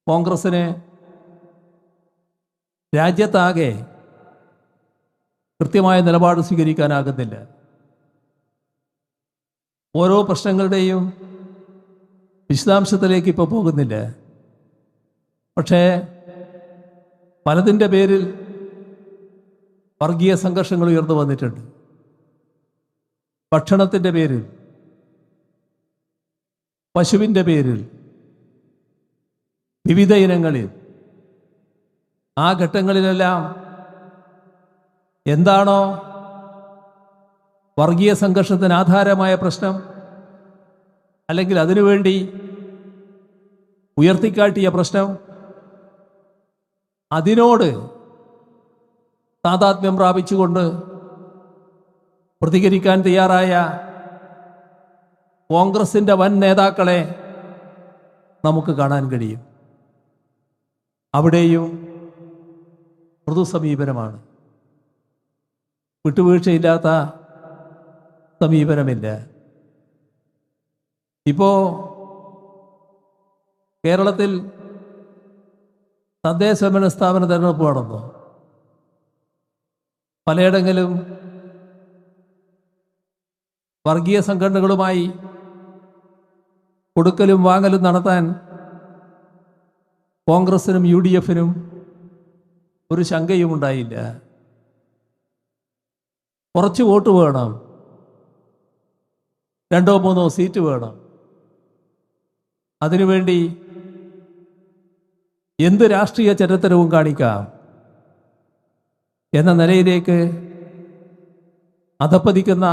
കോൺഗ്രസ്സിന് രാജ്യത്താകെ കൃത്യമായ നിലപാട് സ്വീകരിക്കാനാകുന്നില്ല. ഓരോ പ്രശ്നങ്ങളുടെയും വിശദാംശത്തിലേക്ക് ഇപ്പോൾ പോകുന്നില്ല. പക്ഷേ പലതിൻ്റെ പേരിൽ വർഗീയ സംഘർഷങ്ങൾ ഉയർന്നു വന്നിട്ടുണ്ട്. ഭക്ഷണത്തിൻ്റെ പേരിൽ, പശുവിൻ്റെ പേരിൽ, വിവിധ ഇനങ്ങളിൽ. ആ ഘട്ടങ്ങളിലെല്ലാം എന്താണോ വർഗീയ സംഘർഷത്തിന് ആധാരമായ പ്രശ്നം, അല്ലെങ്കിൽ അതിനുവേണ്ടി ഉയർത്തിക്കാട്ടിയ പ്രശ്നം, അതിനോട് താദാത്മ്യം പ്രാപിച്ചുകൊണ്ട് പ്രതികരിക്കാൻ തയ്യാറായ കോൺഗ്രസിൻ്റെ വൻ നേതാക്കളെ നമുക്ക് കാണാൻ കഴിയും. അവിടെയും മൃദു സമീപനമാണ്, വിട്ടുവീഴ്ചയില്ലാത്ത സമീപനമില്ല. ഇപ്പോൾ കേരളത്തിൽ തദ്ദേശ സ്വയംഭരണ സ്ഥാപന തെരഞ്ഞെടുപ്പ് നടന്നു. പലയിടങ്ങളിലും വർഗീയ സംഘടനകളുമായി കൊടുക്കലും വാങ്ങലും നടത്താൻ കോൺഗ്രസിനും UDF-നും ഒരു ശങ്കയും ഉണ്ടായില്ല. കുറച്ച് വോട്ട് വേണം, 2-3 സീറ്റ് വേണം, അതിനുവേണ്ടി എന്ത് രാഷ്ട്രീയ ചരിത്രവും കാണിക്കാം എന്ന നിലയിലേക്ക് അധപ്പതിക്കുന്ന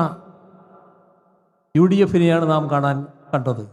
UDF-നെയാണ് നാം കണ്ടത്.